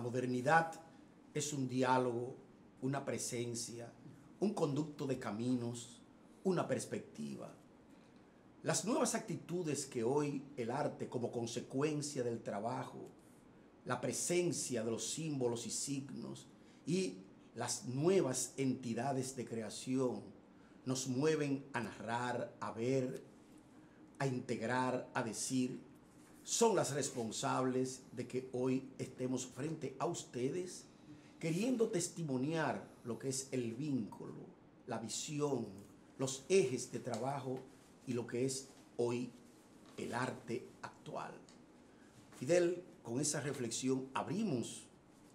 modernidad es un diálogo, una presencia, un conducto de caminos, una perspectiva. Las nuevas actitudes que hoy el arte, como consecuencia del trabajo, la presencia de los símbolos y signos y las nuevas entidades de creación nos mueven a narrar, a ver, a integrar, a decir, son las responsables de que hoy estemos frente a ustedes queriendo testimoniar lo que es el vínculo, la visión, los ejes de trabajo y lo que es hoy el arte actual. Fidel, con esa reflexión abrimos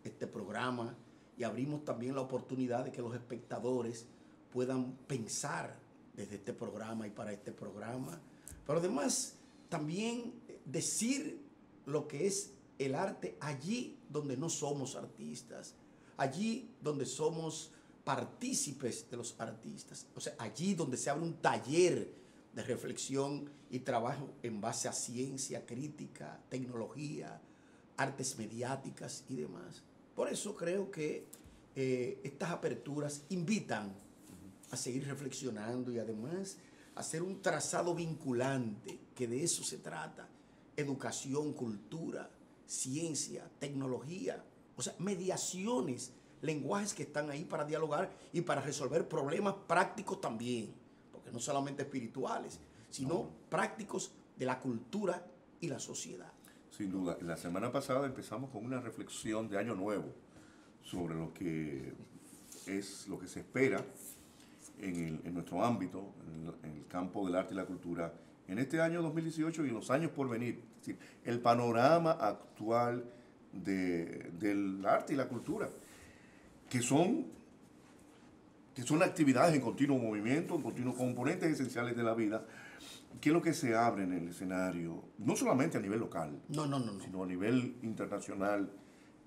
este programa y abrimos también la oportunidad de que los espectadores puedan pensar desde este programa y para este programa, pero además también decir lo que es el arte allí donde no somos artistas, allí donde somos partícipes de los artistas, o sea, allí donde se abre un taller de reflexión y trabajo en base a ciencia, crítica, tecnología, artes mediáticas y demás. Por eso creo que estas aperturas invitan a seguir reflexionando y además a hacer un trazado vinculante, que de eso se trata. Educación, cultura, ciencia, tecnología, o sea, mediaciones, lenguajes que están ahí para dialogar y para resolver problemas prácticos también, porque no solamente espirituales, sino prácticos de la cultura y la sociedad. Sin duda. La semana pasada empezamos con una reflexión de Año Nuevo sobre lo que es lo que se espera en nuestro ámbito, en el campo del arte y la cultura, en este año 2018 y en los años por venir. Es decir, el panorama actual del arte y la cultura, que son actividades en continuo movimiento, en continuos componentes esenciales de la vida, que es lo que se abre en el escenario, no solamente a nivel local, no. sino a nivel internacional,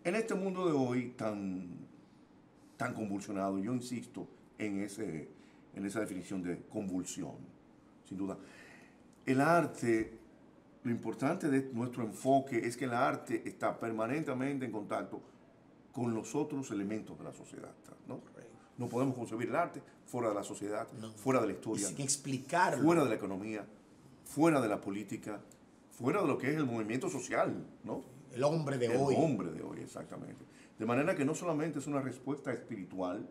en este mundo de hoy tan convulsionado. Yo insisto en esa definición de convulsión, sin duda. El arte, lo importante de nuestro enfoque es que el arte está permanentemente en contacto con los otros elementos de la sociedad, ¿no? No podemos concebir el arte fuera de la sociedad, fuera de la historia, sin explicarlo, fuera de la economía, fuera de la política, fuera de lo que es el movimiento social, ¿no? El hombre de hoy. El hombre de hoy, exactamente. De manera que no solamente es una respuesta espiritual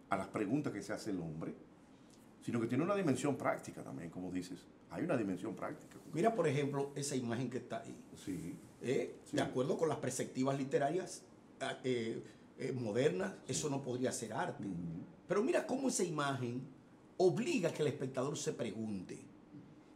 a las preguntas que se hace el hombre, sino que tiene una dimensión práctica también, como dices. Hay una dimensión práctica. Mira, por ejemplo, esa imagen que está ahí. Sí. De acuerdo con las perspectivas literarias modernas, eso no podría ser arte. Pero mira cómo esa imagen obliga a que el espectador se pregunte.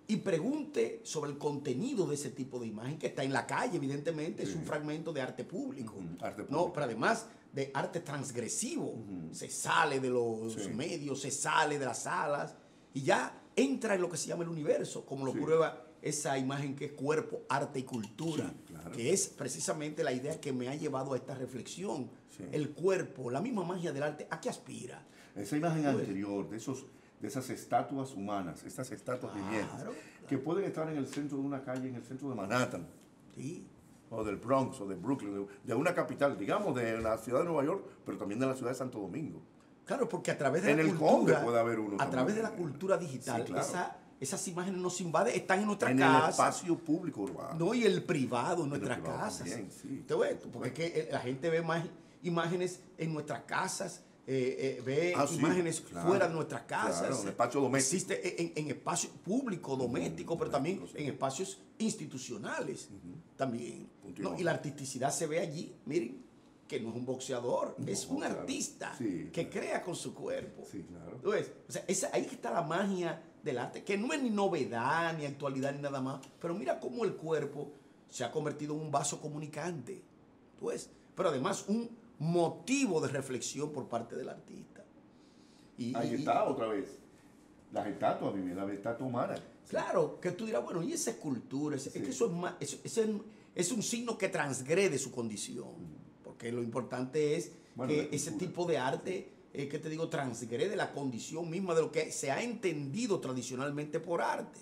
Y pregunte sobre el contenido de ese tipo de imagen que está en la calle, evidentemente, es un fragmento de arte público. Arte público. No, pero además de arte transgresivo. Se sale de los medios, se sale de las salas y ya entra en lo que se llama el universo, como lo prueba esa imagen que es cuerpo, arte y cultura, claro, que es precisamente la idea que me ha llevado a esta reflexión. El cuerpo, la misma magia del arte, ¿a qué aspira? Esa imagen anterior de esas estatuas humanas, estas estatuas vivientes, que pueden estar en el centro de una calle, en el centro de Manhattan, o del Bronx, o de Brooklyn, de una capital, digamos, de la ciudad de Nueva York, pero también de la ciudad de Santo Domingo. Claro, porque a través de la cultura, puede haber uno a través de la cultura digital, esas imágenes nos invaden, están en nuestra casa. En el espacio público urbano. No, y el privado, en nuestras casas. Porque es que la gente ve más imágenes en nuestras casas, ve imágenes fuera de nuestras casas. Claro, en espacio doméstico. Existe en espacio público, doméstico, pero también en espacios institucionales. También. No, y la artisticidad se ve allí, miren, que no es un boxeador, es un artista que crea con su cuerpo. Sí, claro. Entonces, o sea, ahí está la magia del arte, que no es ni novedad, ni actualidad, ni nada más. Pero mira cómo el cuerpo se ha convertido en un vaso comunicante. ¿Ves? Pero además un motivo de reflexión por parte del artista. Ahí está otra vez. Las estatuas, la estatua humana. Claro, que tú dirás, bueno, y esa escultura, es que eso es más, es un signo que transgrede su condición. Porque lo importante es que ese tipo de arte, que te digo, transgrede la condición misma de lo que se ha entendido tradicionalmente por arte.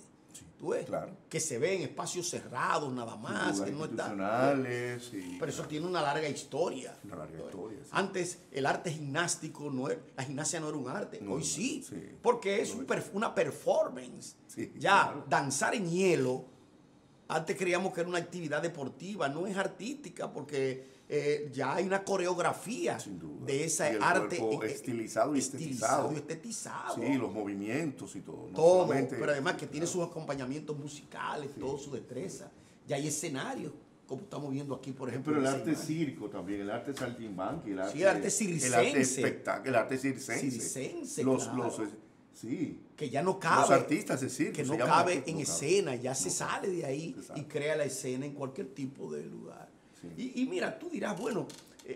¿tú ves? Claro. Que se ve en espacios cerrados nada más, que no está. Institucionales. Pero eso tiene una larga historia. Una larga historia, sí. Antes el arte gimnástico, la gimnasia no era un arte, No, hoy sí, sí. porque es una performance. Sí, ya, claro. danzar en hielo, antes creíamos que era una actividad deportiva, no es artística, porque ya hay una coreografía Sin duda. de ese Y el arte cuerpo estilizado y estetizado. y estetizado. Sí, los movimientos y todo. No Todo, solamente- pero además que tiene sus acompañamientos musicales, todo su destreza. Ya hay escenarios, como estamos viendo aquí, por ejemplo. Pero el en esa arte imagen. circo también, el arte saltimbanqui, el arte, Sí, el arte circense. el arte circense. Circense, los, claro. sí. Que ya no cabe. Los artistas de circo. Que se no llaman cabe artistas, en no cabe. escena, ya se No sale de ahí se sale. y crea la escena en cualquier tipo de lugar. Sí. Y mira, tú dirás, bueno,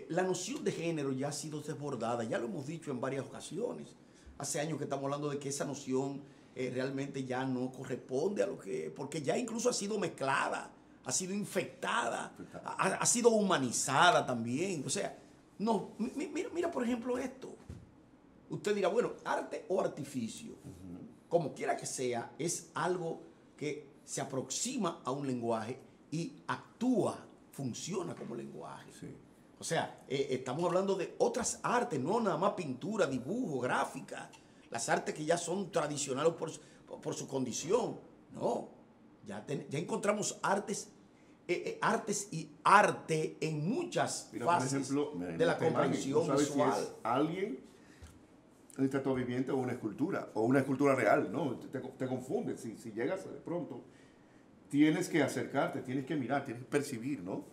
la noción de género ya ha sido desbordada, ya lo hemos dicho en varias ocasiones. Hace años que estamos hablando de que esa noción realmente ya no corresponde a lo que, porque ya incluso ha sido mezclada, ha sido infectada, ha sido humanizada también. O sea, no, mira por ejemplo esto. Usted dirá, bueno, arte o artificio, como quiera que sea, es algo que se aproxima a un lenguaje y actúa, funciona como lenguaje. Sí. O sea, estamos hablando de otras artes, no nada más pintura, dibujo, gráfica, las artes que ya son tradicionales por su condición. No, ya encontramos artes y arte en muchas Mira, por fases ejemplo, mira, de la esta imagen, comprensión no sabes visual. Si es alguien, una estatua viviente o una escultura real, ¿no? Te confundes. Si llegas de pronto, tienes que acercarte, tienes que mirar, tienes que percibir, ¿no?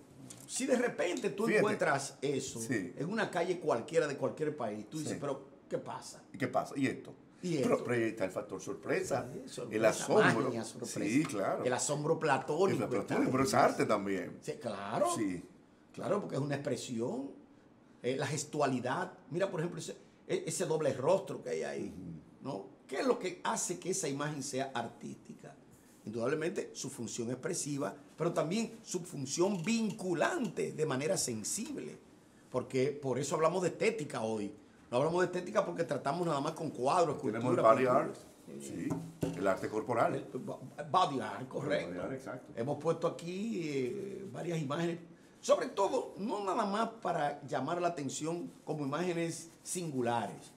Si de repente tú Fíjate. encuentras eso Sí. en una calle cualquiera de cualquier país, tú dices, Sí. pero ¿qué pasa? ¿Y qué pasa? ¿Y esto? ¿Y Pero, esto? pero ahí está el factor sorpresa, Sorpresa, el asombro. magia, sorpresa. Sí, claro. El asombro platónico. El está platónico, pero es ahí. arte también. Sí, claro. Sí. Claro, porque es una expresión. La gestualidad. Mira, por ejemplo, ese doble rostro que hay ahí. ¿No? ¿Qué es lo que hace que esa imagen sea artística? Indudablemente su función expresiva, pero también su función vinculante de manera sensible. Porque por eso hablamos de estética hoy. No hablamos de estética porque tratamos nada más con cuadros, Tenemos el escultura, body art, pintura. sí, el arte corporal. Body art, correcto. El body art, exacto. Hemos puesto aquí varias imágenes, sobre todo, no nada más para llamar la atención como imágenes singulares,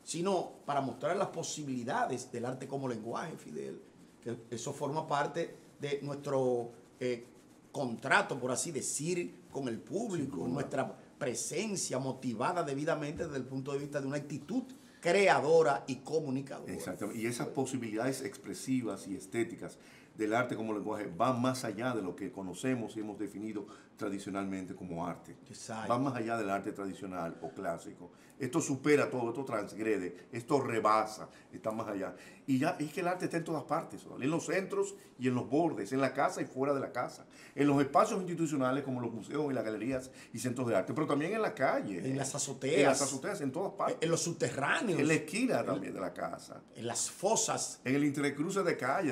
sino para mostrar las posibilidades del arte como lenguaje, Fidel. Que eso forma parte de nuestro contrato, por así decir, con el público, nuestra presencia motivada debidamente desde el punto de vista de una actitud creadora y comunicadora. Exactamente. Y esas posibilidades expresivas y estéticas del arte como lenguaje van más allá de lo que conocemos y hemos definido tradicionalmente como arte. Exacto. Van más allá del arte tradicional o clásico. Esto supera todo, esto transgrede, esto rebasa, está más allá. Y ya es que el arte está en todas partes, ¿vale? En los centros y en los bordes, en la casa y fuera de la casa, en los espacios institucionales como los museos y las galerías y centros de arte, pero también en la calle, En las azoteas. en las azoteas, en todas partes, En los subterráneos. en la esquina también de la casa, En las fosas. en el intercruce de calle,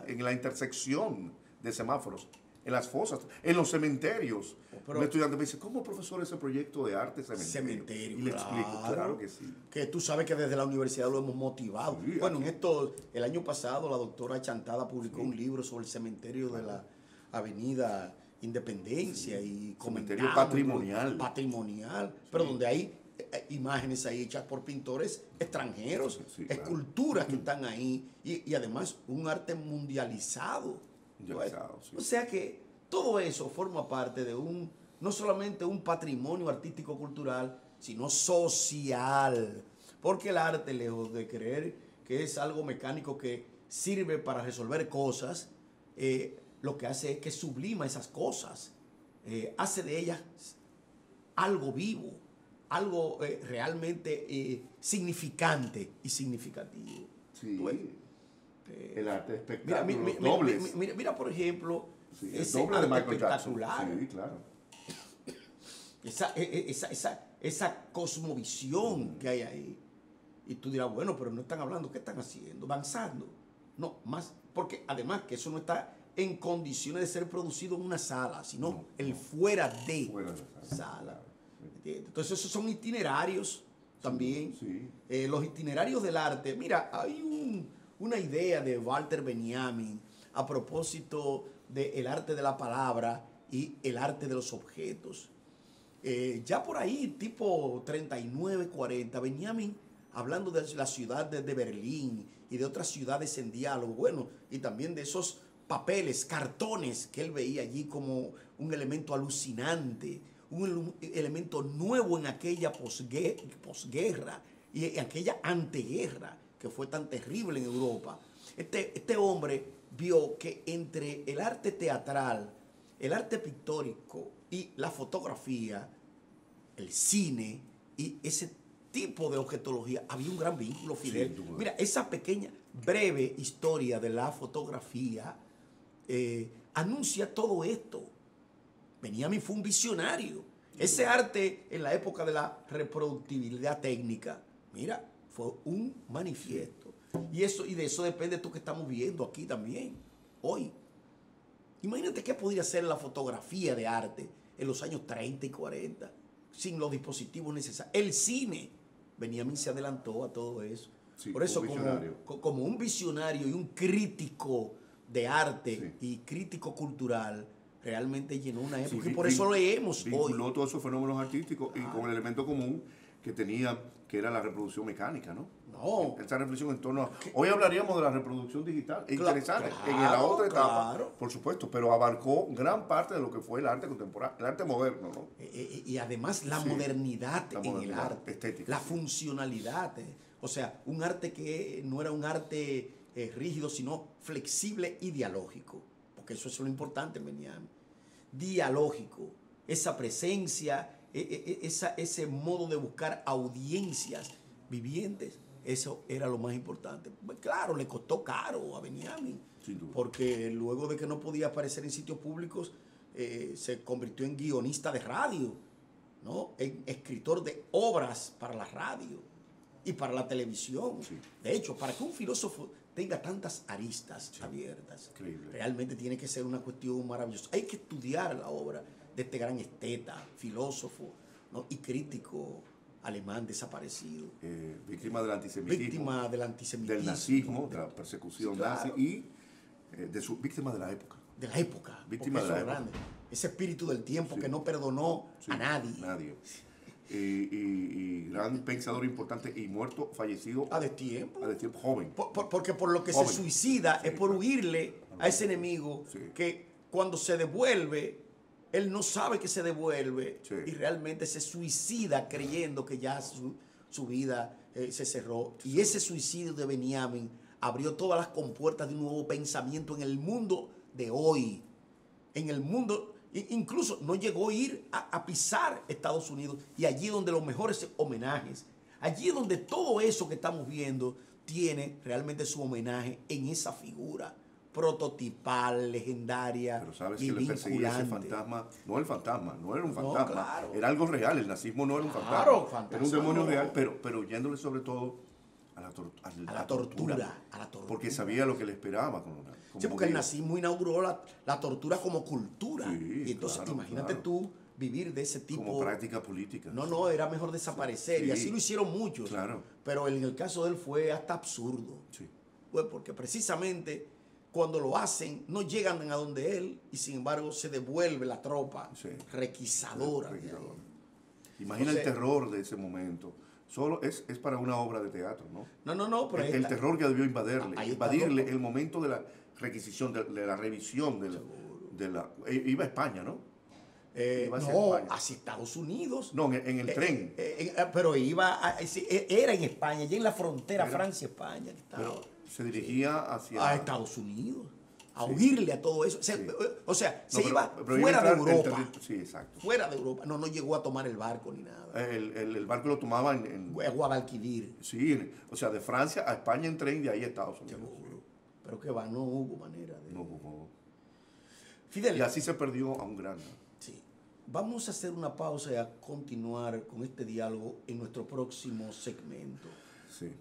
en la intersección de semáforos, en las fosas, en los cementerios. Pero- un estudiante me dice, ¿cómo, profesor, ese proyecto de arte Cementerio, Y le explico, claro que sí. Que tú sabes que desde la universidad lo hemos motivado. Sí, Bueno, aquí. en esto, el año pasado la doctora Chantada publicó un libro sobre el cementerio de la Avenida Independencia y Cementerio comentamos, patrimonial. patrimonial, pero donde hay imágenes ahí hechas por pintores extranjeros, Sí, claro. esculturas que están ahí y además un arte mundializado. Mundializado, sí. O sea que todo eso forma parte de no solamente un patrimonio artístico cultural, sino social. Porque el arte, lejos de creer que es algo mecánico que sirve para resolver cosas, lo que hace es que sublima esas cosas, hace de ellas algo vivo, algo realmente significante y significativo. Sí. ¿Tú ves? El arte de Mira, espectáculo, mira, los mira, dobles. mira, por ejemplo, Sí, el ese doble de arte Michael Jackson. espectacular, Sí, claro. esa cosmovisión que hay ahí. Y tú dirás, bueno, pero no están hablando, ¿qué están haciendo? Avanzando. No, más, porque además que eso no está en condiciones de ser producido en una sala, sino No, el fuera de Fuera de la sala. claro, sí. ¿Entiendes? Entonces esos son itinerarios también. Sí. Los itinerarios del arte. Mira, hay una idea de Walter Benjamin a propósito del arte de la palabra y el arte de los objetos. Ya por ahí, tipo 39, 40, Benjamin, hablando de la ciudad de Berlín y de otras ciudades en diálogo, bueno, y también de esos papeles, cartones que él veía allí como un elemento alucinante, un elemento nuevo en aquella posguerra y en aquella anteguerra que fue tan terrible en Europa. Este hombre vio que entre el arte teatral, el arte pictórico y la fotografía, el cine y ese tipo de objetología, había un gran vínculo, Fidel. Sí, mira, esa pequeña, breve historia de la fotografía anuncia todo esto. Benjamin fue un visionario. Ese arte en la época de la reproductibilidad técnica, mira, fue un manifiesto. Y de eso depende tú que estamos viendo aquí también, hoy. Imagínate qué podría ser la fotografía de arte en los años 30 y 40, sin los dispositivos necesarios. El cine, Benjamin se adelantó a todo eso. Sí, por eso, como un visionario y un crítico de arte y crítico cultural, realmente llenó una época. Y por eso leemos hoy. Vinculó todos esos fenómenos artísticos y con el elemento común que tenía, que era la reproducción mecánica, ¿no? No. Esa reflexión en torno a... Hoy hablaríamos de la reproducción digital. Es interesante. En la otra etapa, por supuesto, pero abarcó gran parte de lo que fue el arte contemporáneo, el arte moderno, ¿no? Y además la modernidad en el arte. Estética. La funcionalidad. O sea, un arte que no era un arte rígido, sino flexible y dialógico. Porque eso es lo importante, Benjamin. Dialógico. Esa presencia, ese modo de buscar audiencias vivientes. Eso era lo más importante. Claro, le costó caro a Benjamin, porque luego de que no podía aparecer en sitios públicos, se convirtió en guionista de radio, ¿no? En escritor de obras para la radio y para la televisión. Sí. De hecho, para que un filósofo tenga tantas aristas abiertas, realmente tiene que ser una cuestión maravillosa. Hay que estudiar la obra de este gran esteta, filósofo, ¿no? Y crítico alemán desaparecido. Víctima del antisemitismo. Víctima del antisemitismo. Del nazismo, de la persecución nazi y víctima de la época. De la época. Víctima de la época. Grande. Ese espíritu del tiempo que no perdonó a nadie. Y gran pensador importante y muerto, fallecido. A destiempo. A destiempo, joven. Porque por lo que joven. Se suicida es por huirle a ese enemigo que cuando se devuelve, él no sabe que se devuelve y realmente se suicida creyendo que ya su vida se cerró. Y ese suicidio de Benjamin abrió todas las compuertas de un nuevo pensamiento en el mundo de hoy. En el mundo, incluso no llegó a ir a pisar Estados Unidos, y allí donde los mejores homenajes, allí donde todo eso que estamos viendo tiene realmente su homenaje en esa figura prototipal, legendaria. Pero sabes que le perseguía ese fantasma, no el fantasma, no era un fantasma, era algo real. El nazismo no era un fantasma, era un demonio real, pero yéndole sobre todo a la tortura, porque sabía lo que le esperaba. Sí, porque el nazismo inauguró la tortura como cultura. Sí, y entonces imagínate tú vivir de ese tipo. Como práctica política. No, era mejor desaparecer. Y así lo hicieron muchos. Claro. Pero en el caso de él fue hasta absurdo. Sí. Pues porque precisamente cuando lo hacen, no llegan a donde él, y sin embargo se devuelve la tropa requisadora. Imagina el terror de ese momento. Solo es para una obra de teatro, ¿no? No, pero el terror que debió invadirle el momento de la requisición, de la revisión, iba a España, ¿no? Hacia Estados Unidos. No, en el tren. Pero era en España, ya en la frontera Francia-España. Pero se dirigía a Estados Unidos, a huirle a todo eso. O sea, se iba fuera de Europa. Sí, exacto. Fuera de Europa. No llegó a tomar el barco ni nada. El barco lo tomaba en Guadalquivir. Sí, o sea, de Francia a España en tren, de ahí a Estados Unidos. Seguro. Pero que no hubo manera de... No hubo. Fidel. Y así se perdió a un gran... Sí. Vamos a hacer una pausa y a continuar con este diálogo en nuestro próximo segmento. Sí.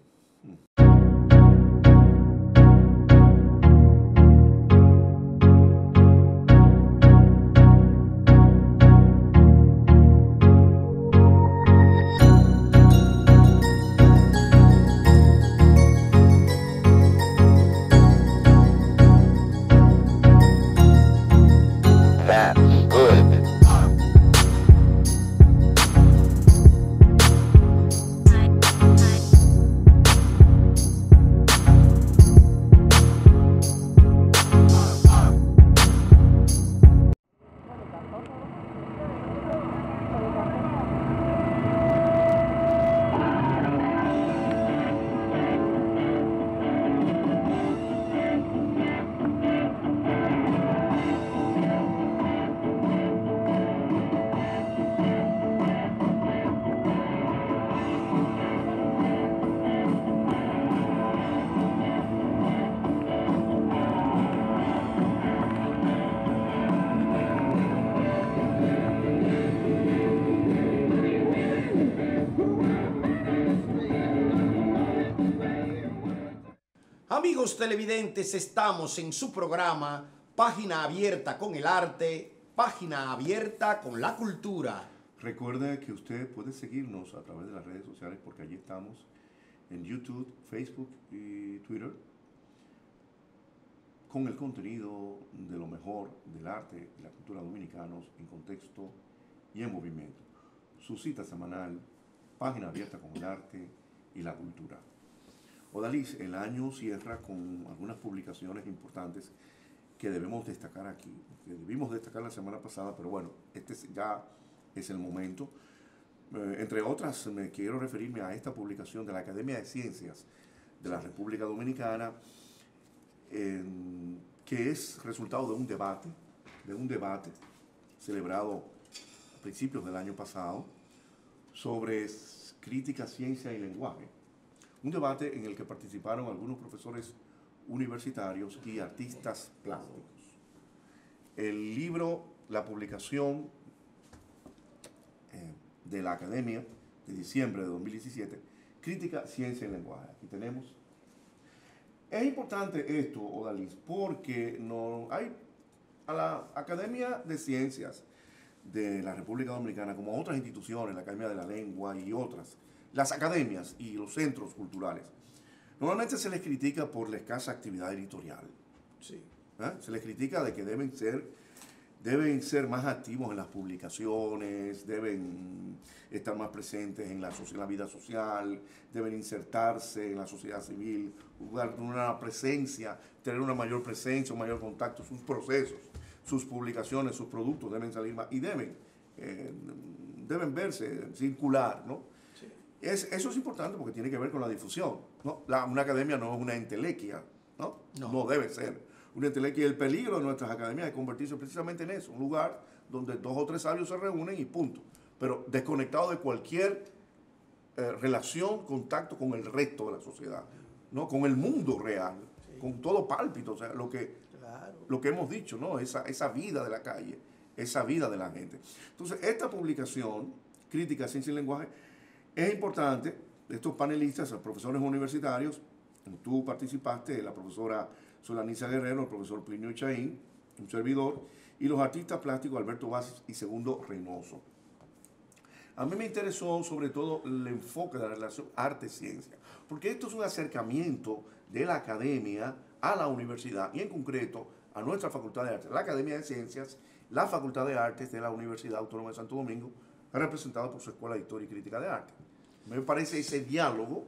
Amigos televidentes, estamos en su programa Página Abierta con el Arte, Página Abierta con la Cultura. Recuerde que usted puede seguirnos a través de las redes sociales porque allí estamos en YouTube, Facebook y Twitter con el contenido de lo mejor del arte y la cultura dominicanos en contexto y en movimiento. Su cita semanal, Página Abierta con el Arte y la Cultura. Odalis, el año cierra con algunas publicaciones importantes que debemos destacar aquí, que debimos destacar la semana pasada, pero bueno, ya es el momento. Entre otras, me quiero referirme a esta publicación de la Academia de Ciencias de la República Dominicana, que es resultado de un debate celebrado a principios del año pasado sobre crítica, ciencia y lenguaje. Un debate en el que participaron algunos profesores universitarios y artistas plásticos. El libro, la publicación de la Academia de diciembre de 2017, Crítica, Ciencia y Lenguaje. Aquí tenemos. Es importante esto, Odalis, porque a la Academia de Ciencias de la República Dominicana, como a otras instituciones, la Academia de la Lengua y otras, las academias y los centros culturales, normalmente se les critica por la escasa actividad editorial. Sí. Se les critica de que deben ser más activos en las publicaciones, deben estar más presentes en la vida social, deben insertarse en la sociedad civil, jugar una presencia, tener una mayor presencia, un mayor contacto, sus procesos, sus publicaciones, sus productos deben salir más y deben verse, circular, ¿no? Sí. Eso es importante porque tiene que ver con la difusión, ¿no? Una academia no es una entelequia, ¿no? No debe ser una entelequia. Y el peligro de nuestras academias es convertirse precisamente en eso, un lugar donde 2 o 3 sabios se reúnen y punto. Pero desconectado de cualquier relación, contacto con el resto de la sociedad, ¿no? Con el mundo real, sí, con todo pálpito, o sea, lo que hemos dicho, ¿no? Esa vida de la calle, esa vida de la gente. Entonces, esta publicación, Crítica, Ciencia y Lenguaje, es importante. Estos panelistas, los profesores universitarios, tú participaste, la profesora Solanisa Guerrero, el profesor Plinio Chaín, un servidor, y los artistas plásticos Alberto Vázquez y Segundo Reynoso. A mí me interesó sobre todo el enfoque de la relación arte-ciencia, porque esto es un acercamiento de la academia a la universidad y en concreto a nuestra Facultad de Artes, la Academia de Ciencias, la Facultad de Artes de la Universidad Autónoma de Santo Domingo, representada por su Escuela de Historia y Crítica de Arte. Me parece ese diálogo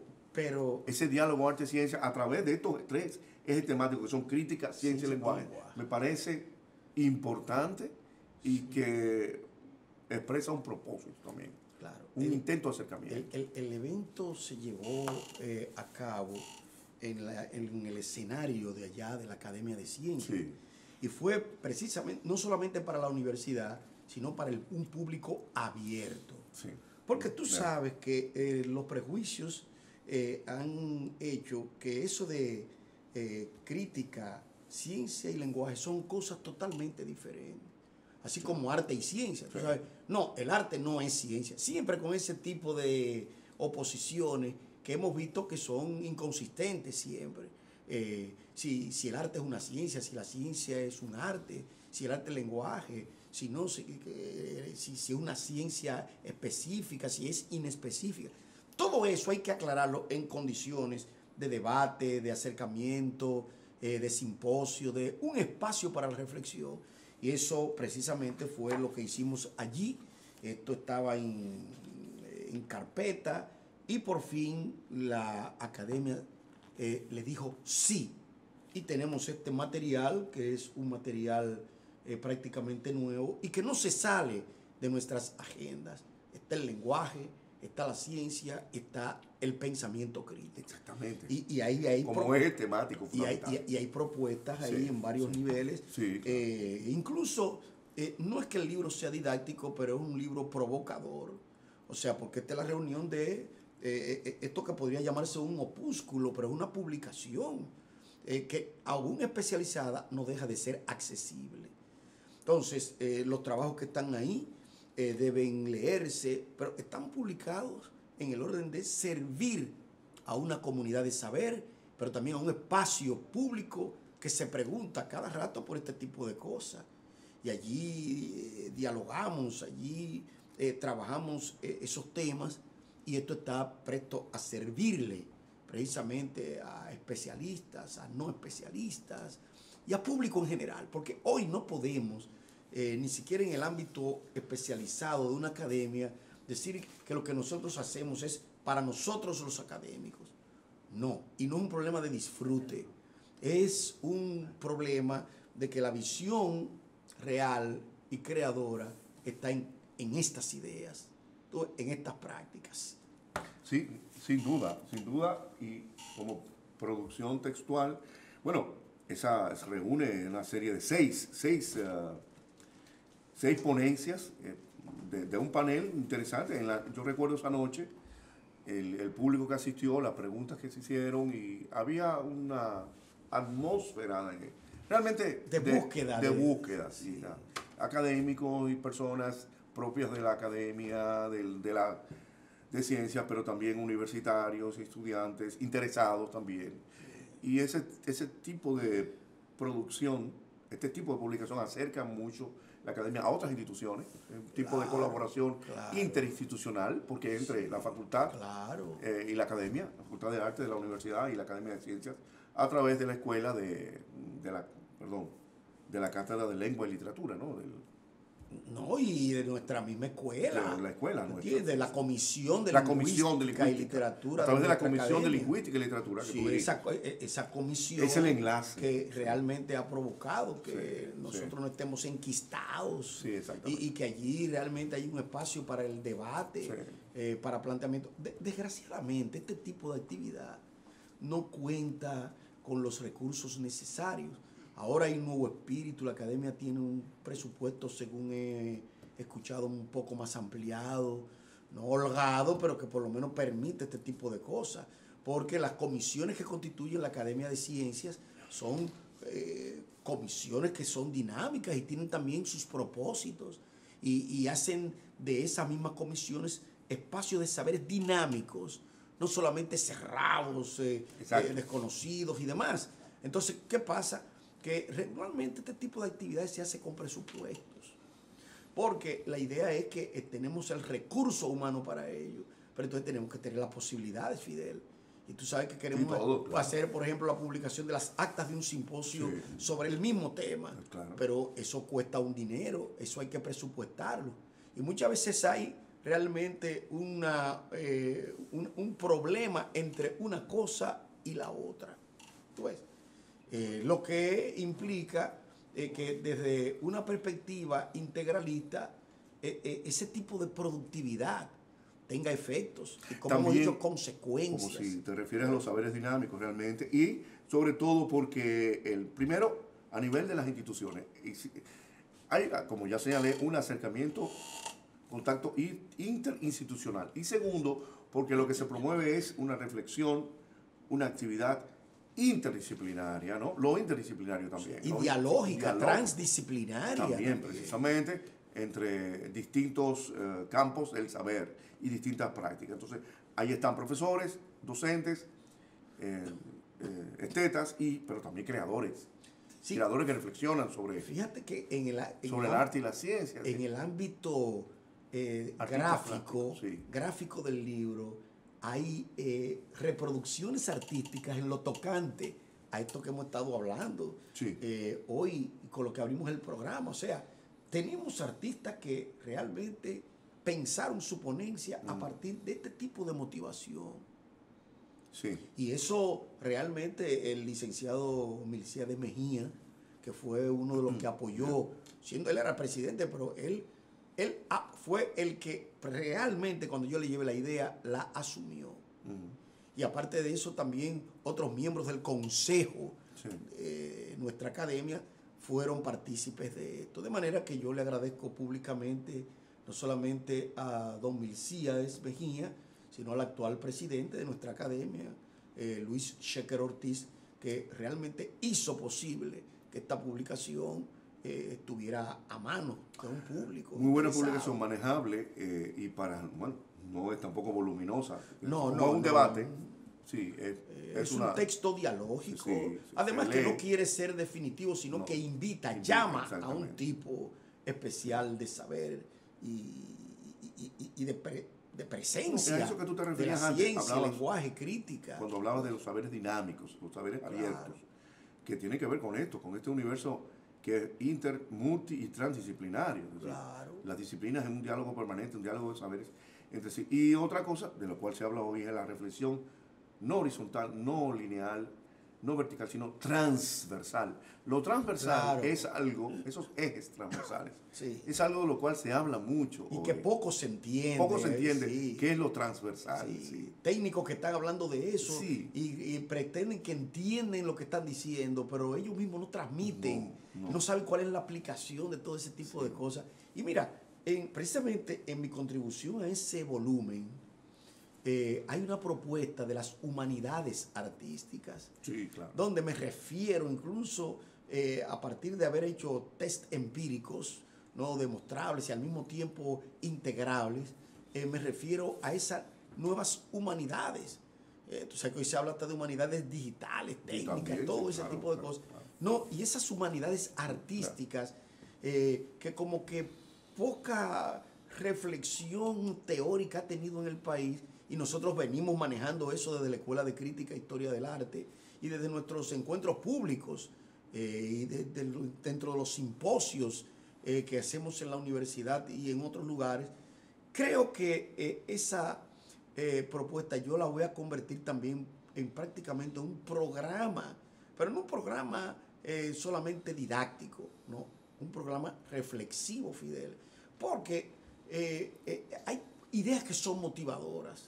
arte-ciencia a través de estos 3 ejes temáticos que son crítica, ciencia y lenguaje, me parece importante y que expresa un propósito también, claro, un intento de acercamiento. El evento se llevó a cabo en el escenario de allá de la Academia de Ciencias, sí, y fue precisamente, no solamente para la universidad, sino para un público abierto. Sí. Porque tú sabes que los prejuicios han hecho que eso de crítica, ciencia y lenguaje son cosas totalmente diferentes. Así como arte y ciencia. ¿Tú sabes? No, el arte no es ciencia. Siempre con ese tipo de oposiciones que hemos visto que son inconsistentes siempre. Si el arte es una ciencia, si la ciencia es un arte, si el arte es lenguaje, si es una ciencia específica, si es inespecífica. Todo eso hay que aclararlo en condiciones de debate, de acercamiento, de simposio, de un espacio para la reflexión. Y eso precisamente fue lo que hicimos allí. Esto estaba en carpeta y por fin la academia le dijo sí. Y tenemos este material que es un material prácticamente nuevo y que no se sale de nuestras agendas. Está el lenguaje, está la ciencia, está el pensamiento crítico. Exactamente. Y ahí hay como eje temático fundamental. Y hay propuestas ahí en varios niveles. Sí, claro. Incluso, no es que el libro sea didáctico, pero es un libro provocador. O sea, porque esta es la reunión de esto que podría llamarse un opúsculo, pero es una publicación que aún especializada no deja de ser accesible. Entonces, los trabajos que están ahí deben leerse, pero están publicados en el orden de servir a una comunidad de saber, pero también a un espacio público que se pregunta cada rato por este tipo de cosas. Y allí dialogamos, allí trabajamos esos temas, y esto está presto a servirle precisamente a especialistas, a no especialistas y a público en general, porque hoy no podemos, ni siquiera en el ámbito especializado de una academia, decir que lo que nosotros hacemos es para nosotros los académicos. No, y no es un problema de disfrute, es un problema de que la visión real y creadora está en estas ideas, en estas prácticas. Sí, sin duda, y como producción textual, bueno, esa se reúne en una serie de seis ponencias de un panel interesante. Yo recuerdo esa noche, el público que asistió, las preguntas que se hicieron, y había una atmósfera realmente de búsqueda. De búsqueda, sí. Académicos y personas propias de la academia, de ciencias, pero también universitarios, estudiantes, interesados también. Y ese tipo de producción, este tipo de publicación acerca mucho la academia a otras instituciones, un tipo de colaboración interinstitucional, porque entre la facultad y la academia, la Facultad de Arte de la Universidad y la Academia de Ciencias, a través de la escuela de la Cátedra de Lengua y Literatura, ¿no? No, y de nuestra misma escuela. De la escuela nuestra. De la Comisión de Lingüística y Literatura. A través de la Comisión de Lingüística y Literatura. Sí, esa comisión es el enlace que realmente ha provocado que nosotros no estemos enquistados. Sí, exactamente. Y que allí realmente hay un espacio para el debate, para planteamiento. Desgraciadamente, este tipo de actividad no cuenta con los recursos necesarios. Ahora hay un nuevo espíritu, la academia tiene un presupuesto, según he escuchado, un poco más ampliado, no holgado, pero que por lo menos permite este tipo de cosas, porque las comisiones que constituyen la Academia de Ciencias son comisiones que son dinámicas y tienen también sus propósitos, y hacen de esas mismas comisiones espacios de saberes dinámicos, no solamente cerrados, desconocidos y demás. Entonces, ¿qué pasa? Que regularmente este tipo de actividades se hace con presupuestos, porque la idea es que tenemos el recurso humano para ello, pero entonces tenemos que tener las posibilidades, Fidel. Y tú sabes que queremos hacer, por ejemplo, la publicación de las actas de un simposio sobre el mismo tema, pero eso cuesta un dinero, eso hay que presupuestarlo. Y muchas veces hay realmente un problema entre una cosa y la otra. ¿Tú ves? Lo que implica que desde una perspectiva integralista ese tipo de productividad tenga efectos y, como hemos dicho, consecuencias. Como si te refieres a los saberes dinámicos realmente, y sobre todo porque primero, a nivel de las instituciones, hay, como ya señalé, un acercamiento, contacto interinstitucional, y segundo, porque lo que se promueve es una reflexión, una actividad interdisciplinaria, ¿no? Lo interdisciplinario también, ¿no? Ideológica, transdisciplinaria. También, precisamente, entre distintos campos del saber y distintas prácticas. Entonces, ahí están profesores, docentes, estetas, pero también creadores. Sí. Creadores que reflexionan sobre, fíjate que el arte y la ciencia. En el ámbito gráfico del libro, hay reproducciones artísticas en lo tocante a esto que hemos estado hablando hoy, con lo que abrimos el programa. O sea, tenemos artistas que realmente pensaron su ponencia a partir de este tipo de motivación. Sí. Y eso realmente el licenciado Milcíades Mejía, que fue uno de los que apoyó, siendo él era presidente, pero él fue el que realmente, cuando yo le llevé la idea, la asumió. Y aparte de eso, también otros miembros del consejo de nuestra academia fueron partícipes de esto. De manera que yo le agradezco públicamente no solamente a don Milcíades Mejía, sino al actual presidente de nuestra academia, Luis Sheker Ortiz, que realmente hizo posible que esta publicación estuviera a mano de un público. Muy buena publicación, manejable, y no es tampoco voluminosa. No es un debate, Sí, Es un texto dialógico, sí, además que no quiere ser definitivo, sino No, que invita, invita, llama a un exactamente. tipo especial de saber y de No, presencia a eso que tú te de la referías antes, ciencia, lenguaje, crítica. cuando hablabas de los saberes dinámicos, los saberes abiertos, que tiene que ver con esto, con este universo que es inter, multi y transdisciplinario. Es decir, Claro. las disciplinas en un diálogo permanente, un diálogo de saberes entre sí. Y otra cosa de la cual se habla hoy es la reflexión no horizontal, no lineal, no vertical, sino transversal. Lo transversal Claro. es algo, esos ejes transversales, Sí. es algo de lo cual se habla mucho Y hoy. que poco se entiende. Poco se entiende sí. qué es lo transversal. Sí. Sí. Técnicos que están hablando de eso Sí. y pretenden que entienden lo que están diciendo, pero ellos mismos no transmiten, No. no saben cuál es la aplicación de todo ese tipo de cosas. Y mira, precisamente en mi contribución a ese volumen, hay una propuesta de las humanidades artísticas, Sí, claro. donde me refiero incluso a partir de haber hecho test empíricos, no demostrables y al mismo tiempo integrables, me refiero a esas nuevas humanidades. Tú sabes que hoy se habla hasta de humanidades digitales, técnicas, también, todo sí, ese claro, tipo de claro, cosas. claro. No, y esas humanidades artísticas que como que poca reflexión teórica ha tenido en el país, y nosotros venimos manejando eso desde la Escuela de Crítica e Historia del Arte y desde nuestros encuentros públicos y dentro de los simposios que hacemos en la universidad y en otros lugares. Creo que esa propuesta yo la voy a convertir también en prácticamente un programa, pero no un programa solamente didáctico, no, un programa reflexivo, Fidel, porque hay ideas que son motivadoras,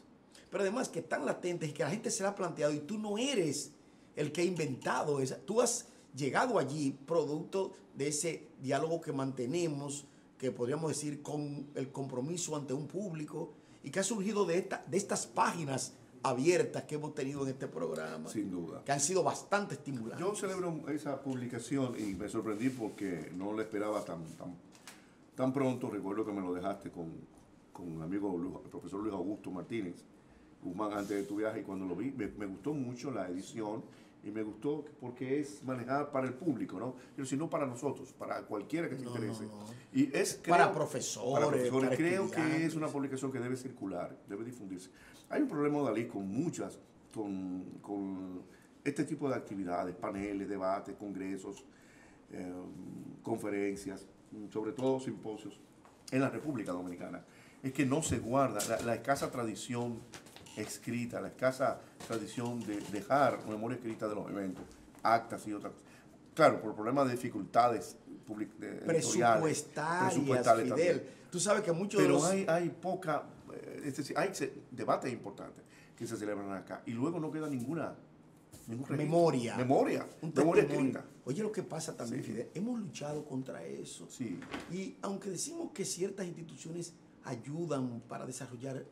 pero además que están latentes y que la gente se la ha planteado y tú no eres el que ha inventado esa. Tú has llegado allí producto de ese diálogo que mantenemos, que podríamos decir con el compromiso ante un público y que ha surgido de estas páginas abiertas que hemos tenido en este programa. Sin duda. Que han sido bastante estimulantes. Yo celebro esa publicación y me sorprendí porque no la esperaba tan pronto. Recuerdo que me lo dejaste con un amigo, el profesor Luis Augusto Martínez Guzmán, antes de tu viaje, y cuando lo vi me gustó mucho la edición y me gustó porque es manejada para el público, ¿no? Pero si no para nosotros, para cualquiera que se interese. No. Y es, Para profesores, para creo que estudiantes. es una publicación que debe circular, debe difundirse. Hay un problema, Dalí, con este tipo de actividades, paneles, debates, congresos, conferencias, sobre todo simposios en la República Dominicana. Es que no se guarda la escasa tradición escrita, la escasa tradición de dejar memoria escrita de los eventos, actas y otras cosas. Claro, por problemas de dificultades presupuestarias, Fidel. también. Tú sabes que muchos Pero de los... hay poca, es decir, hay debates importantes que se celebran acá y luego no queda ningún registro. Memoria. Memoria testimonio. escrita. Oye, lo que pasa también, Sí. Fidel, hemos luchado contra eso. Sí. Y aunque decimos que ciertas instituciones ayudan para desarrollar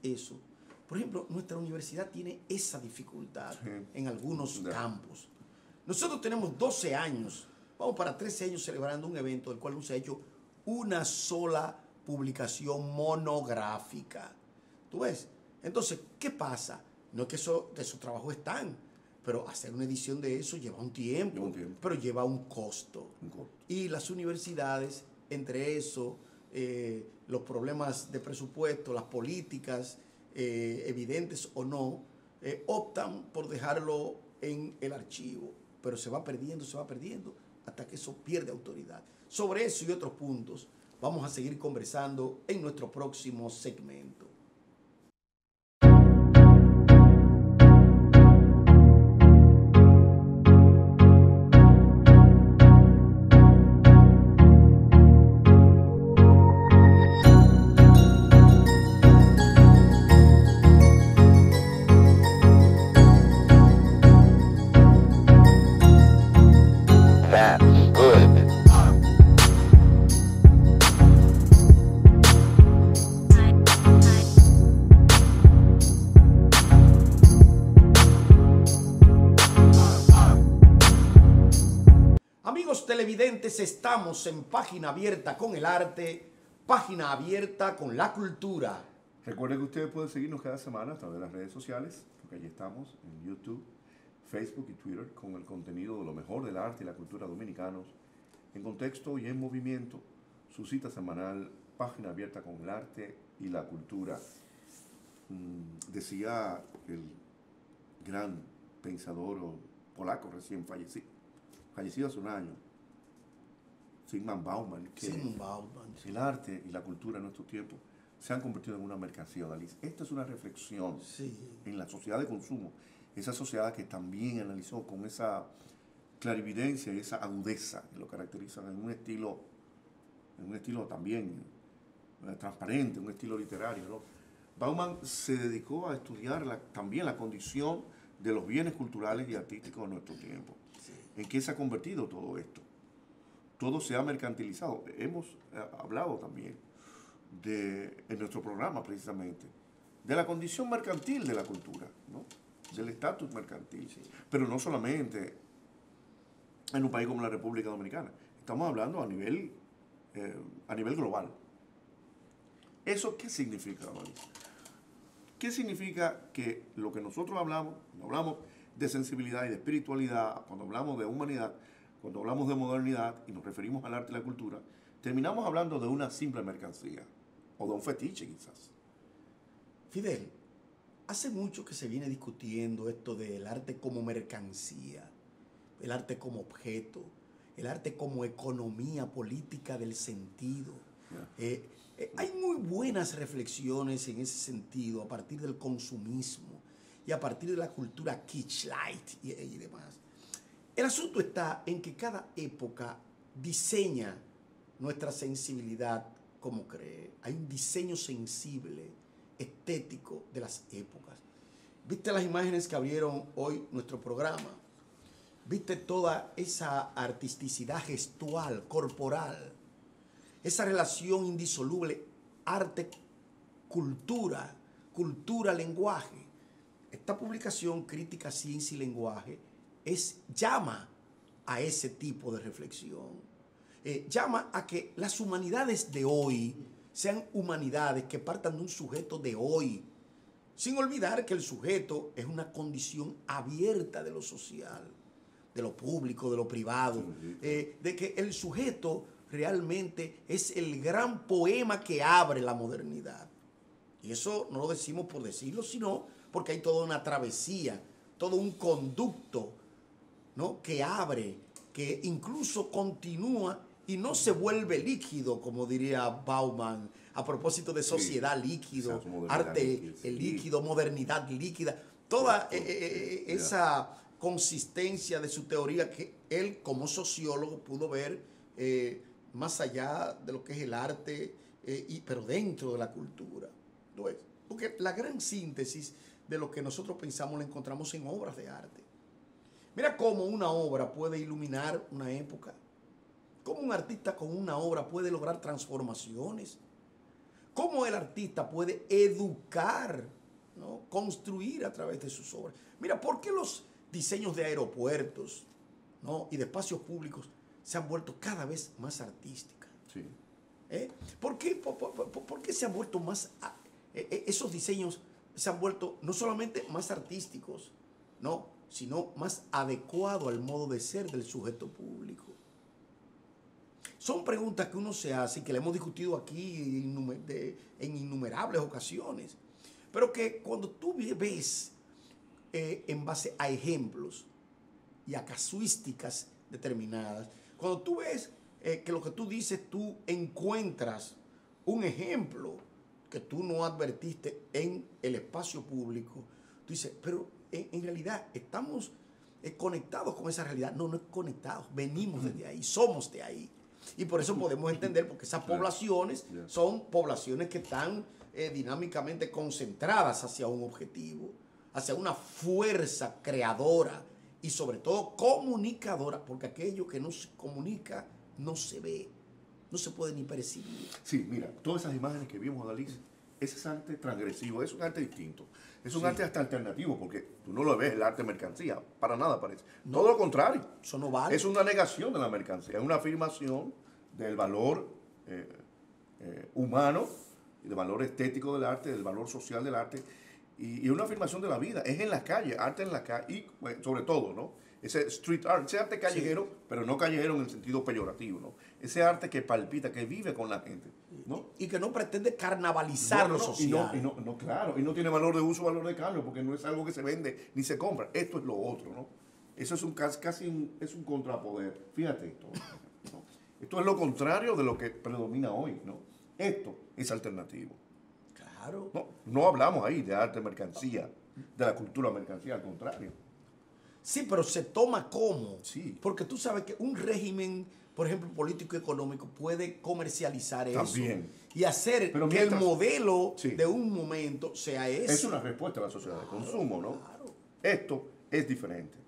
eso, por ejemplo, nuestra universidad tiene esa dificultad en algunos campos. Nosotros tenemos 12 años, vamos para 13 años celebrando un evento del cual no se ha hecho una sola publicación monográfica. ¿Tú ves? Entonces, ¿qué pasa? No es que esos trabajos están, pero hacer una edición de eso lleva un tiempo, pero lleva un costo. Y las universidades, entre eso, los problemas de presupuesto, las políticas, evidentes o no, optan por dejarlo en el archivo, pero se va perdiendo hasta que eso pierde autoridad. Sobre eso y otros puntos vamos a seguir conversando en nuestro próximo segmento. Amigos televidentes, estamos en Página Abierta con el Arte, Página Abierta con la Cultura. Recuerden que ustedes pueden seguirnos cada semana a través de las redes sociales, ¿ok? porque allí estamos en YouTube, Facebook y Twitter con el contenido de lo mejor del arte y la cultura dominicanos, en contexto y en movimiento, su cita semanal, página abierta con el arte y la cultura. Decía el gran pensador polaco recién fallecido hace un año, Zygmunt Bauman, que el arte y la cultura en nuestro tiempo se han convertido en una mercancía, Odalis. Esta es una reflexión en la sociedad de consumo, esa sociedad que también analizó con esa clarividencia y esa agudeza que lo caracterizan en un estilo también transparente, un estilo literario, ¿no? Bauman se dedicó a estudiar también la condición de los bienes culturales y artísticos de nuestro tiempo. ¿En qué se ha convertido todo esto? Todo se ha mercantilizado. Hemos hablado también en nuestro programa precisamente de la condición mercantil de la cultura, ¿no? Del estatus mercantil. Pero no solamente en un país como la República Dominicana. Estamos hablando a nivel global. ¿Eso qué significa, Mauricio? ¿Qué significa que lo que nosotros hablamos, cuando hablamos de sensibilidad y de espiritualidad, cuando hablamos de humanidad, cuando hablamos de modernidad y nos referimos al arte y la cultura, terminamos hablando de una simple mercancía o de un fetiche quizás? Fidel, hace mucho que se viene discutiendo esto del arte como mercancía, el arte como objeto, el arte como economía política del sentido. Hay muy buenas reflexiones en ese sentido a partir del consumismo y a partir de la cultura kitsch light y demás. El asunto está en que cada época diseña nuestra sensibilidad como cree. Hay un diseño sensible, estético de las épocas. ¿Viste las imágenes que abrieron hoy nuestro programa? ¿Viste toda esa artisticidad gestual, corporal? Esa relación indisoluble, arte, cultura, lenguaje. Esta publicación, Crítica, Ciencia y Lenguaje, llama a ese tipo de reflexión. Llama a que las humanidades de hoy sean humanidades que partan de un sujeto de hoy, sin olvidar que el sujeto es una condición abierta de lo social, de lo público, de lo privado, de que el sujeto realmente es el gran poema que abre la modernidad. Y eso no lo decimos por decirlo, sino porque hay toda una travesía, todo un conducto, ¿no?, que abre, que incluso continúa y no se vuelve líquido, como diría Bauman, a propósito de sociedad líquido, arte líquido, modernidad líquida, toda esa consistencia de su teoría que él como sociólogo pudo ver más allá de lo que es el arte, pero dentro de la cultura. ¿No es? Porque la gran síntesis de lo que nosotros pensamos la encontramos en obras de arte. Mira cómo una obra puede iluminar una época, cómo un artista con una obra puede lograr transformaciones, cómo el artista puede educar, ¿no?, construir a través de sus obras. Mira, ¿por qué los diseños de aeropuertos, ¿no?, y de espacios públicos se han vuelto cada vez más artísticas? Sí. ¿Por qué se han vuelto más, esos diseños se han vuelto no solamente más artísticos, no, sino más adecuados al modo de ser del sujeto público? Son preguntas que uno se hace y que le hemos discutido aquí en innumerables ocasiones, pero que cuando tú ves en base a ejemplos y a casuísticas determinadas, cuando tú ves que lo que tú dices, tú encuentras un ejemplo que tú no advertiste en el espacio público, tú dices, pero en realidad estamos conectados con esa realidad. No, no conectados, venimos desde ahí, somos de ahí. Y por eso podemos entender, porque esas poblaciones son poblaciones que están dinámicamente concentradas hacia un objetivo, hacia una fuerza creadora y sobre todo comunicadora, porque aquello que no se comunica no se ve, no se puede ni percibir. Sí, mira, todas esas imágenes que vimos, Odalis, ese es arte transgresivo, es un arte distinto. Es un arte hasta alternativo, porque tú no lo ves el arte mercancía, para nada parece. No, todo lo contrario. Eso no vale. Es una negación de la mercancía, es una afirmación del valor humano, del valor estético del arte, del valor social del arte, y es una afirmación de la vida. Es en la calle, arte en la calle, y bueno, sobre todo, ¿no? Ese street art, ese arte callejero, sí, pero no callejero en el sentido peyorativo, ¿no? Ese arte que palpita, que vive con la gente, ¿no? Y que no pretende carnavalizar lo social. Claro, y no tiene valor de uso, valor de cambio, porque no es algo que se vende ni se compra. Esto es lo otro, ¿no? Eso es casi un contrapoder. Fíjate esto, ¿no? Esto es lo contrario de lo que predomina hoy, ¿no? Esto es alternativo. Claro. No hablamos ahí de arte mercancía, de la cultura mercancía, al contrario. Sí, pero se toma como. Sí. Porque tú sabes que un régimen, por ejemplo, político y económico, puede comercializar también eso. Y hacer que el modelo sí, de un momento sea ese. Es una respuesta a la sociedad de consumo, ¿no? Claro. Esto es diferente.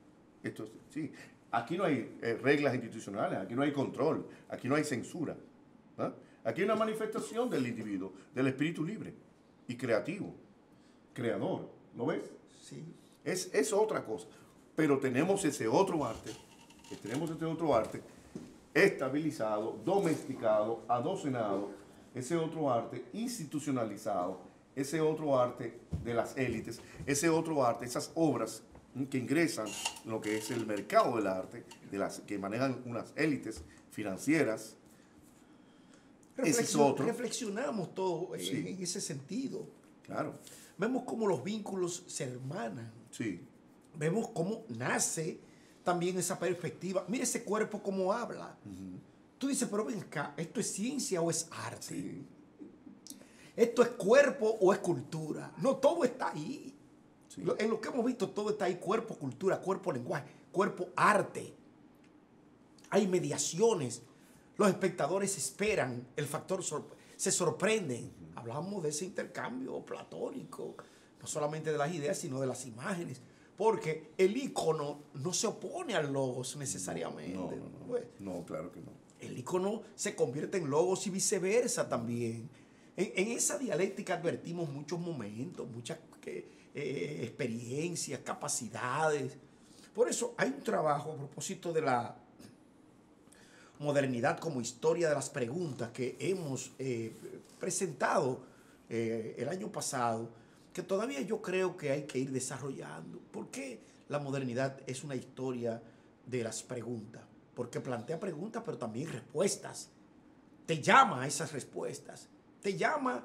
Sí. Aquí no hay reglas institucionales, aquí no hay control, aquí no hay censura. ¿Ah? Aquí hay una manifestación del individuo, del espíritu libre y creativo, creador. ¿Lo ves? Sí. Es otra cosa. Pero tenemos ese otro arte estabilizado, domesticado, adocenado, ese otro arte institucionalizado, ese otro arte de las élites, ese otro arte, esas obras que ingresan en lo que es el mercado del arte, que manejan unas élites financieras. Ese es otro. Reflexionamos todo sí, en ese sentido. Claro. Vemos cómo los vínculos se hermanan. Sí. Vemos cómo nace también esa perspectiva. Mira ese cuerpo cómo habla. Tú dices, pero ven acá, ¿esto es ciencia o es arte? Sí. ¿Esto es cuerpo o es cultura? No, todo está ahí. Sí. En lo que hemos visto, todo está ahí. Cuerpo, cultura, cuerpo, lenguaje, cuerpo, arte. Hay mediaciones. Los espectadores esperan. El factor se sorprenden. Hablamos de ese intercambio platónico. No solamente de las ideas, sino de las imágenes. Porque el ícono no se opone al logos necesariamente. No, claro que no. El ícono se convierte en logos y viceversa también. En esa dialéctica advertimos muchos momentos, muchas experiencias, capacidades. Por eso hay un trabajo a propósito de la modernidad como historia de las preguntas que hemos presentado el año pasado, que todavía yo creo que hay que ir desarrollando. ¿Por qué la modernidad es una historia de las preguntas? Porque plantea preguntas, pero también respuestas. Te llama a esas respuestas. Te llama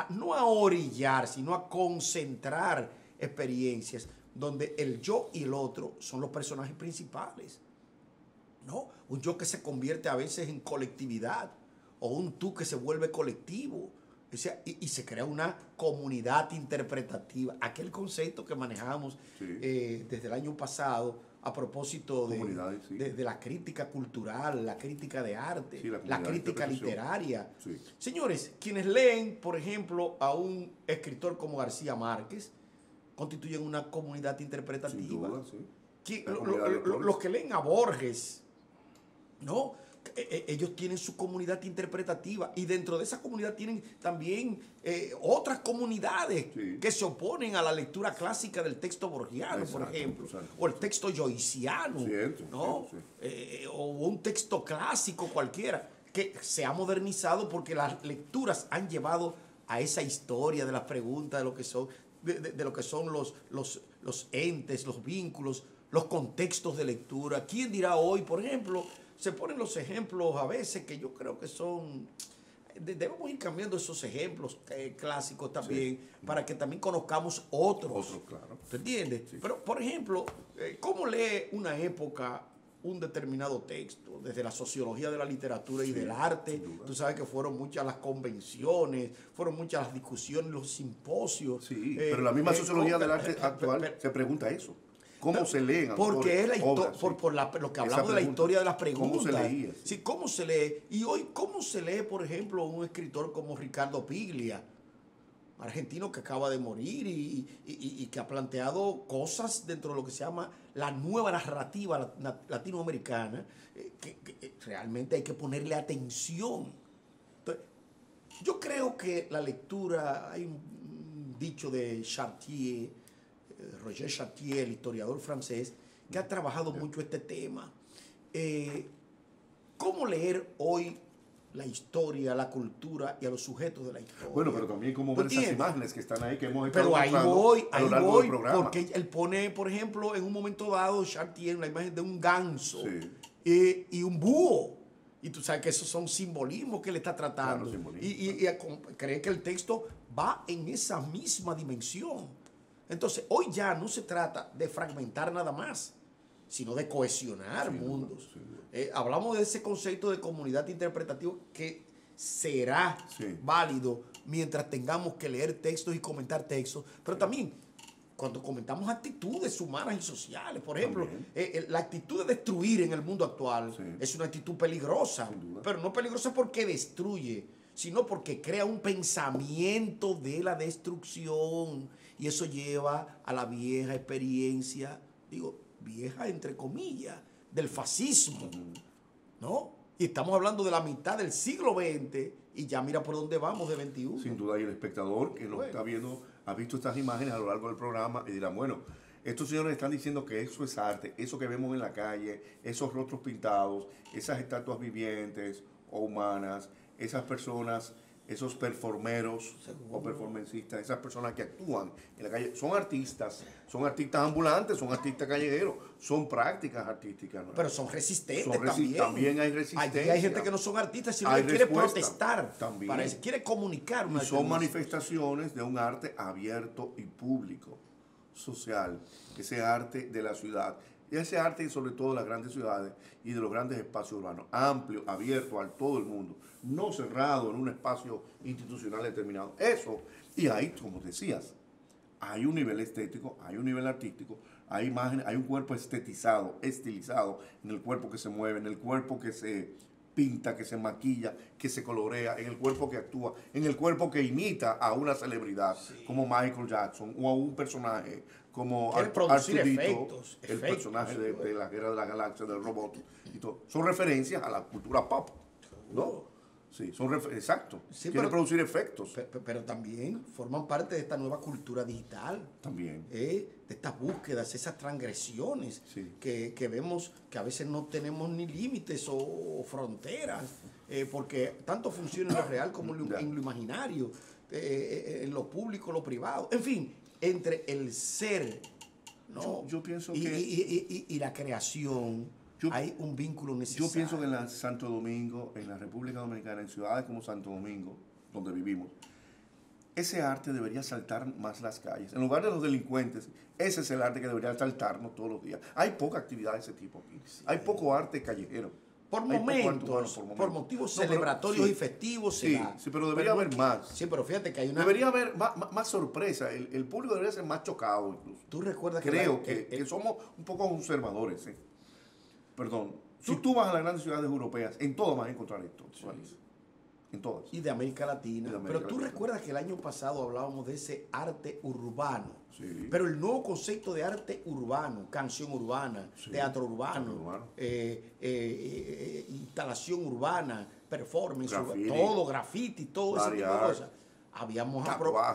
no a orillar, sino a concentrar experiencias donde el yo y el otro son los personajes principales. ¿No? Un yo que se convierte a veces en colectividad o un tú que se vuelve colectivo. O sea, y se crea una comunidad interpretativa. Aquel concepto que manejamos sí, desde el año pasado a propósito sí, de la crítica cultural, la crítica de arte, sí, la crítica literaria. Sí. Señores, quienes leen, por ejemplo, a un escritor como García Márquez, constituyen una comunidad interpretativa. Sin duda, sí. Los que leen a Borges, ¿no? Ellos tienen su comunidad interpretativa y dentro de esa comunidad tienen también otras comunidades sí, que se oponen a la lectura clásica del texto borgiano, exacto, por ejemplo, exacto, o el texto joyciano, ¿no? Sí. O un texto clásico cualquiera que se ha modernizado porque las lecturas han llevado a esa historia de las preguntas, de lo que son, de lo que son los entes, los vínculos, los contextos de lectura. ¿Quién dirá hoy, por ejemplo? Se ponen los ejemplos a veces que yo creo que son... Debemos ir cambiando esos ejemplos clásicos también, sí, para que también conozcamos otros. Claro. ¿Te entiendes? Sí. Pero, por ejemplo, ¿cómo lee una época un determinado texto? Desde la sociología de la literatura y sí, del arte. Tú sabes que fueron muchas las convenciones, fueron muchas las discusiones, los simposios. Sí, pero la misma sociología del arte actual se pregunta eso. ¿Cómo se leen? Porque es la obras, sí, por lo que hablamos de la historia de las preguntas. ¿Cómo se leía? Sí, ¿cómo se lee? Y hoy, ¿cómo se lee, por ejemplo, un escritor como Ricardo Piglia, argentino que acaba de morir y que ha planteado cosas dentro de lo que se llama la nueva narrativa latinoamericana, que realmente hay que ponerle atención? Entonces, yo creo que la lectura, hay un dicho de Chartier, Roger Chartier, el historiador francés, que ha trabajado mucho este tema. ¿Cómo leer hoy la historia, la cultura y a los sujetos de la historia. Bueno, pero también como ver esas imágenes que están ahí, que hemos estado pero ahí mostrando voy, a lo largo del programa. porque él pone, por ejemplo, en un momento dado, Chartier, la imagen de un ganso y un búho. Y tú sabes que esos son simbolismos que él está tratando. Claro, y cree que el texto va en esa misma dimensión. Entonces, hoy ya no se trata de fragmentar nada más, sino de cohesionar mundos. Hablamos de ese concepto de comunidad interpretativa que será válido mientras tengamos que leer textos y comentar textos, pero también cuando comentamos actitudes humanas y sociales. Por ejemplo, la actitud de destruir en el mundo actual es una actitud peligrosa, pero no peligrosa porque destruye, sino porque crea un pensamiento de la destrucción, y eso lleva a la vieja experiencia, digo, vieja entre comillas, del fascismo, ¿no? Y estamos hablando de la mitad del siglo XX y ya mira por dónde vamos de 21. Sin duda, y el espectador que nos está viendo ha visto estas imágenes a lo largo del programa y dirán, bueno, estos señores están diciendo que eso es arte, eso que vemos en la calle, esos rostros pintados, esas estatuas vivientes o humanas, esas personas, esos performeros o performancistas, esas personas que actúan en la calle, son artistas ambulantes, son artistas callejeros, son prácticas artísticas, ¿no? Pero son resistentes también. También hay resistencia. Aquí hay gente que no son artistas, sino que quiere protestar, también. quiere comunicar una y son manifestaciones de un arte abierto y público, social, ese arte de la ciudad. Y ese arte, sobre todo de las grandes ciudades y de los grandes espacios urbanos, amplio, abierto a todo el mundo, no cerrado en un espacio institucional determinado. Eso, y ahí, como decías, hay un nivel estético, hay un nivel artístico, hay imágenes, hay un cuerpo estetizado, estilizado, en el cuerpo que se mueve, en el cuerpo que se pinta, que se maquilla, que se colorea, en el cuerpo que actúa, en el cuerpo que imita a una celebridad como Michael Jackson o a un personaje como Arturito, el personaje de la Guerra de la Galaxia, del robot y todo. Son referencias a la cultura pop, ¿no? Sí, exacto. Quieren producir efectos. Pero también forman parte de esta nueva cultura digital. También. De estas búsquedas, esas transgresiones que vemos que a veces no tenemos ni límites o fronteras, porque tanto funciona en lo real como en lo imaginario, en lo público, lo privado. En fin, entre el ser, ¿no? Yo pienso y la creación. Hay un vínculo necesario. Yo pienso que en Santo Domingo, en la República Dominicana, en ciudades como Santo Domingo, donde vivimos, ese arte debería saltar más las calles. En lugar de los delincuentes, ese es el arte que debería saltarnos todos los días. Hay poca actividad de ese tipo aquí. Hay poco arte callejero. Por momentos, por motivos celebratorios y festivos. Sí, pero debería haber más. Sí, pero fíjate que hay una... Debería haber más sorpresa. El público debería ser más chocado incluso. ¿Tú recuerdas que somos un poco conservadores, ¿sí? Perdón, si tú vas a las grandes ciudades europeas, en todas vas a encontrar esto, en todas. Y de América Latina. Pero tú recuerdas que el año pasado hablábamos de ese arte urbano. Sí. Pero el nuevo concepto de arte urbano, canción urbana, teatro urbano, instalación urbana, performance, graffiti, todo ese tipo de cosas. Habíamos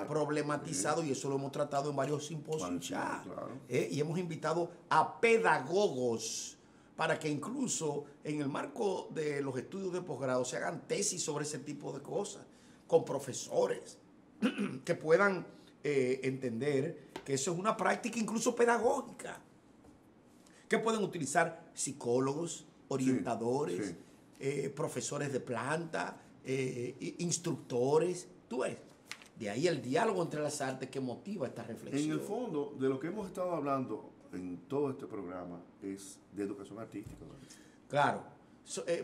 problematizado y eso lo hemos tratado en varios simposios ya. Claro. Y hemos invitado a pedagogos para que incluso en el marco de los estudios de posgrado se hagan tesis sobre ese tipo de cosas, con profesores que puedan entender que eso es una práctica incluso pedagógica, que pueden utilizar psicólogos, orientadores, profesores de planta, instructores, tú ves. De ahí el diálogo entre las artes que motiva esta reflexión. En el fondo, de lo que hemos estado hablando en todo este programa es de educación artística. Claro,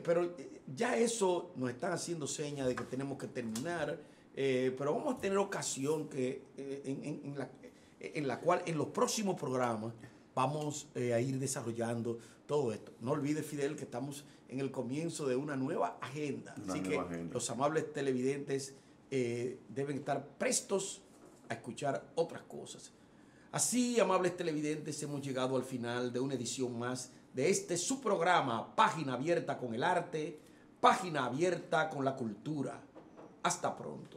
pero ya eso nos están haciendo señas de que tenemos que terminar, pero vamos a tener ocasión que en la cual en los próximos programas vamos a ir desarrollando todo esto. No olvides, Fidel, que estamos en el comienzo de una nueva agenda. Los amables televidentes deben estar prestos a escuchar otras cosas. Así, amables televidentes, hemos llegado al final de una edición más de este su programa, Página Abierta con el Arte, Página Abierta con la Cultura. Hasta pronto.